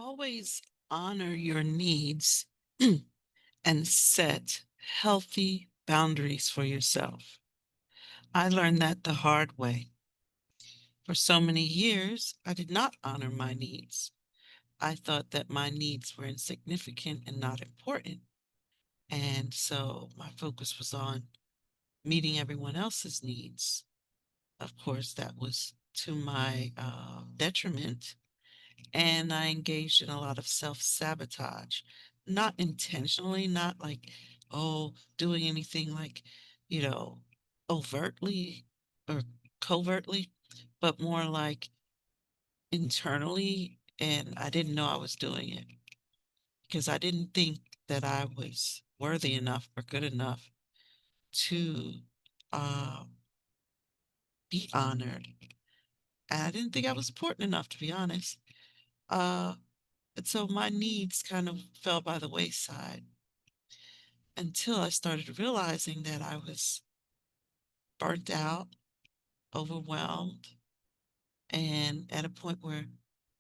Always honor your needs and set healthy boundaries for yourself. I learned that the hard way. For so many years, I did not honor my needs. I thought that my needs were insignificant and not important. And so my focus was on meeting everyone else's needs. Of course, that was to my detriment. And I engaged in a lot of self-sabotage, not intentionally, not like, oh, doing anything like, you know, overtly or covertly, but more like internally. And I didn't know I was doing it because I didn't think that I was worthy enough or good enough to uh, be honored. And I didn't think I was important enough, to be honest. Uh, And so my needs kind of fell by the wayside until I started realizing that I was burnt out, overwhelmed, and at a point where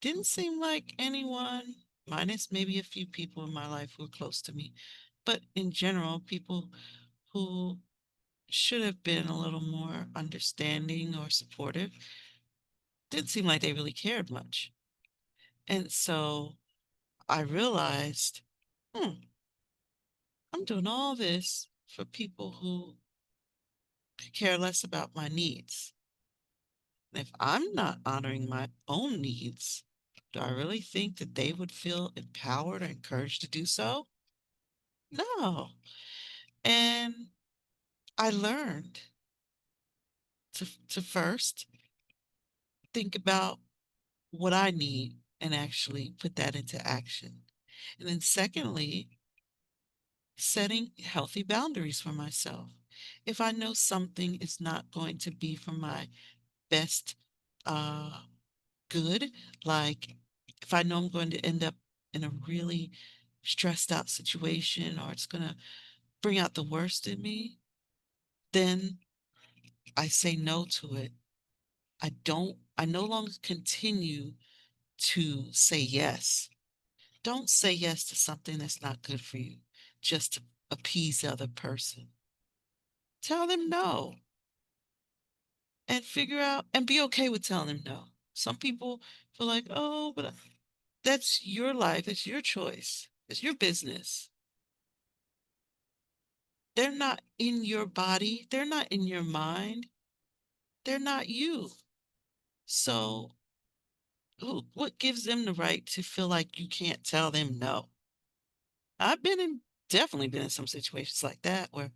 didn't seem like anyone, minus maybe a few people in my life who were close to me, but in general, people who should have been a little more understanding or supportive, didn't seem like they really cared much. And so I realized, hmm, I'm doing all this for people who care less about my needs. If I'm not honoring my own needs, do I really think that they would feel empowered or encouraged to do so? No. And I learned to first think about what I need and actually put that into action. And then secondly, setting healthy boundaries for myself. If I know something is not going to be for my best uh good. Like if I know I'm going to end up in a really stressed out situation or it's going to bring out the worst in me, then I say no to it. I no longer continue to say yes. Don't say yes to something that's not good for you just to appease the other person. Tell them no and figure out and be okay with telling them no. Some people feel like, oh, but that's your life. It's your choice. It's your business. They're not in your body. They're not in your mind. They're not you. So what gives them the right to feel like you can't tell them no? I've definitely been in some situations like that where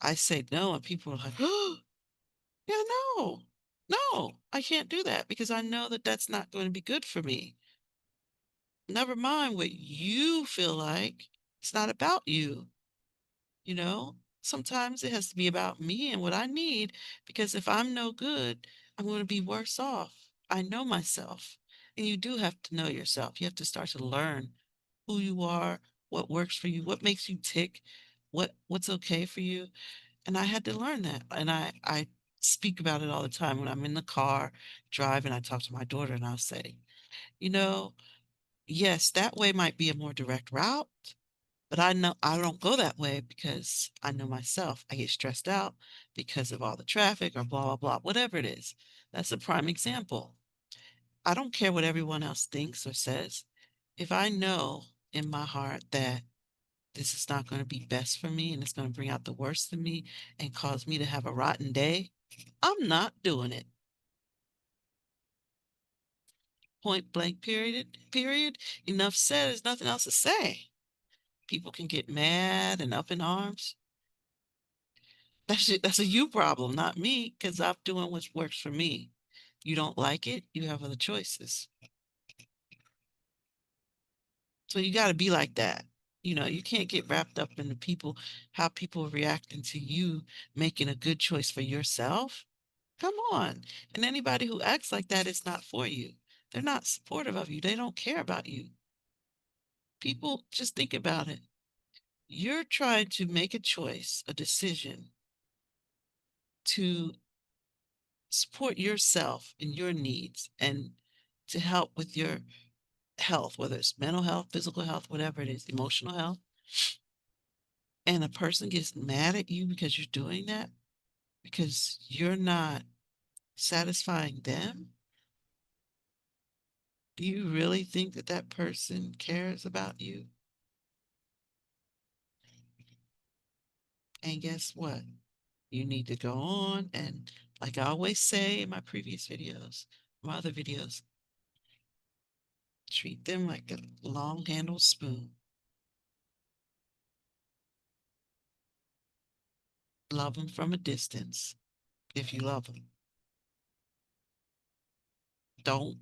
I say no and people are like, oh, yeah, no, no, I can't do that because I know that that's not going to be good for me. Never mind what you feel like. It's not about you. You know, sometimes it has to be about me and what I need because if I'm no good, I'm going to be worse off. I know myself. And you do have to know yourself. You have to start to learn who you are, what works for you, what makes you tick, what's okay for you. And I had to learn that. And I speak about it all the time when I'm in the car driving. I talk to my daughter and I'll say, you know, yes, that way might be a more direct route, but I know I don't go that way because I know myself. I get stressed out because of all the traffic or blah, blah, blah, whatever it is. That's a prime example. I don't care what everyone else thinks or says. If I know in my heart that this is not going to be best for me and it's going to bring out the worst in me and cause me to have a rotten day, I'm not doing it. Point blank period, period. Enough said, there's nothing else to say. People can get mad and up in arms. That's a you problem, not me, because I'm doing what works for me. You don't like it, you have other choices. So you got to be like that. You can't get wrapped up in how people are reacting to you making a good choice for yourself. Come on. And anybody who acts like that is not for you. They're not supportive of you. They don't care about you. People, just think about it. You're trying to make a choice, a decision to support yourself and your needs and to help with your health, whether it's mental health, physical health, whatever it is, emotional health, and a person gets mad at you because you're doing that, because you're not satisfying them, do you really think that that person cares about you? And guess what? You need to go on and, like I always say in my previous videos, my other videos, treat them like a long handled spoon. Love them from a distance if you love them. Don't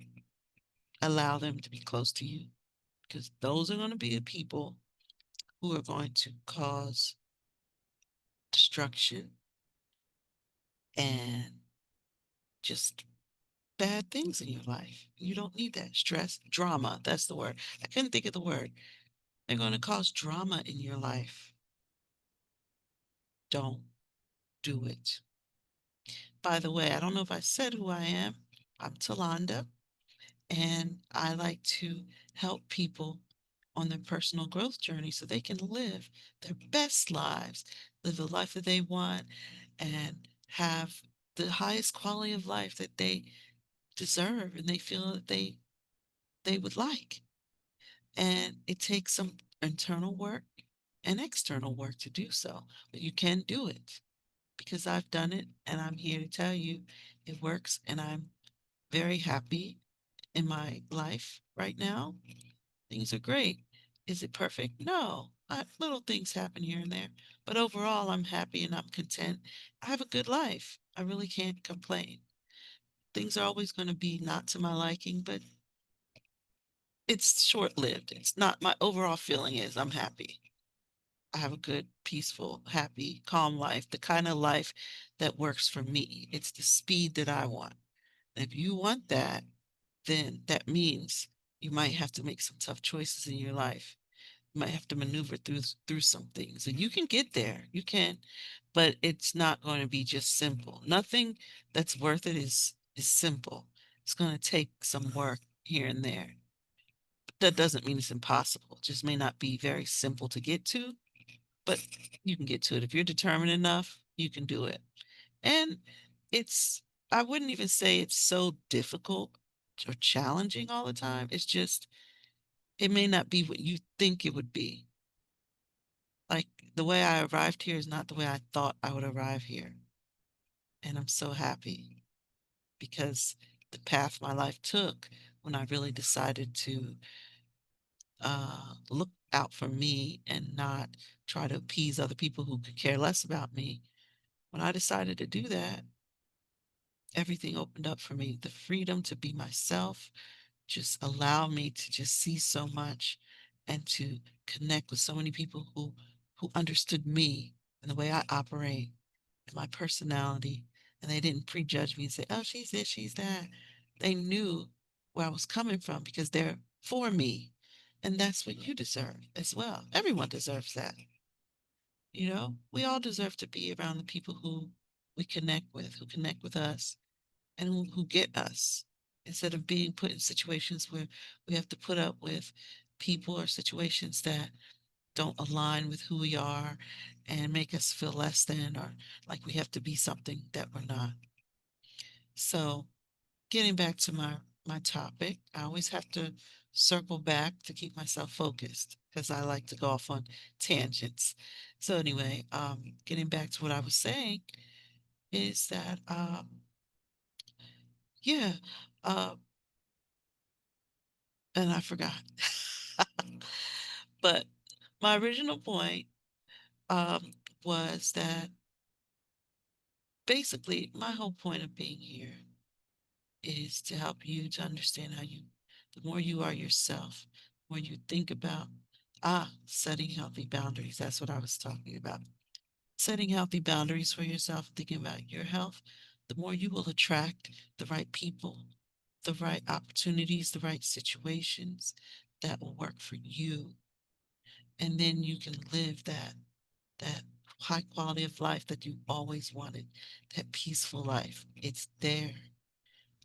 allow them to be close to you, because those are going to be the people who are going to cause destruction and just bad things in your life. You don't need that stress, drama. That's the word. I couldn't think of the word. They're going to cause drama in your life. Don't do it. By the way, I don't know if I said who I am. I'm Talanda, and I like to help people on their personal growth journey so they can live their best lives, live the life that they want, and have the highest quality of life that they deserve and they feel that they would like. And it takes some internal work and external work to do so, but you can do it because I've done it and I'm here to tell you it works, and I'm very happy in my life right now. Things are great. Is it perfect? No. Little things happen here and there, but overall, I'm happy and I'm content. I have a good life. I really can't complain. Things are always going to be not to my liking, but it's short lived. It's not, my overall feeling is I'm happy. I have a good, peaceful, happy, calm life, the kind of life that works for me. It's the speed that I want. And if you want that, then that means you might have to make some tough choices in your life. You might have to maneuver through some things. And you can get there. You can, but it's not going to be just simple. Nothing that's worth it is simple. It's going to take some work here and there. But that doesn't mean it's impossible. It just may not be very simple to get to, but you can get to it. If you're determined enough, you can do it. And it's, I wouldn't even say it's so difficult or challenging all the time. It's just, it may not be what you think it would be. Like the way I arrived here is not the way I thought I would arrive here. And I'm so happy because the path my life took when I really decided to look out for me and not try to appease other people who could care less about me. When I decided to do that, everything opened up for me. The freedom to be myself just allowed me to just see so much and to connect with so many people who understood me and the way I operate and my personality. And they didn't prejudge me and say, oh, she's this, she's that. They knew where I was coming from because they're for me. And that's what you deserve as well. Everyone deserves that. You know, we all deserve to be around the people who we connect with, who connect with us, and who get us, instead of being put in situations where we have to put up with people or situations that don't align with who we are and make us feel less than or like we have to be something that we're not. So, getting back to my topic, I always have to circle back to keep myself focused because I like to go off on tangents. So anyway, getting back to what I was saying is that yeah, uh, and I forgot. But my original point um, was that basically my whole point of being here is to help you to understand how you, the more you are yourself, the more you think about, setting healthy boundaries. That's what I was talking about. Setting healthy boundaries for yourself, thinking about your health, the more you will attract the right people, the right opportunities, the right situations that will work for you. And then you can live that high quality of life that you always wanted, that peaceful life. It's there.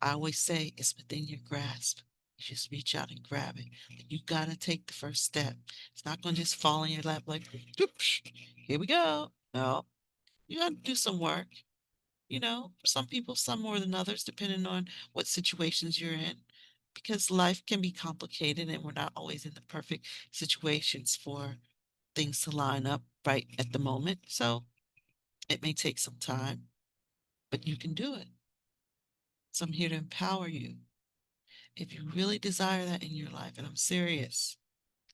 I always say it's within your grasp. You just reach out and grab it. You gotta take the first step. It's not gonna just fall in your lap like, "Oops, here we go." No, you gotta do some work. Some people, some more than others, depending on what situations you're in, because life can be complicated and we're not always in the perfect situations for things to line up right at the moment. So it may take some time, but you can do it. So I'm here to empower you. If you really desire that in your life, and I'm serious,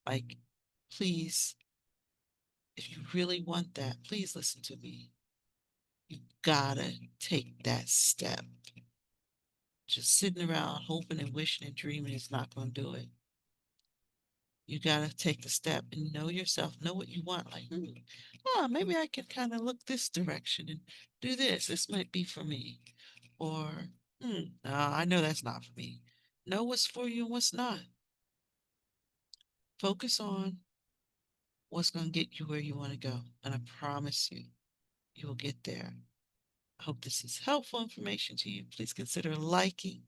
like, please, if you really want that, please listen to me. You gotta take that step. Just sitting around hoping and wishing and dreaming is not going to do it. You got to take the step and know yourself, know what you want. Like, oh, maybe I can kind of look this direction and do this. This might be for me. Or, no, I know that's not for me. Know what's for you and what's not. Focus on what's going to get you where you want to go. And I promise you, you will get there. I hope this is helpful information to you. Please consider liking,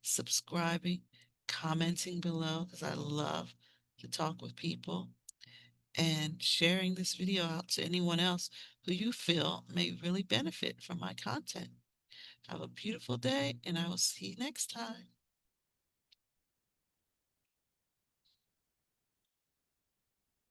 subscribing, commenting below because I love to talk with people and sharing this video out to anyone else who you feel may really benefit from my content. Have a beautiful day, and I will see you next time.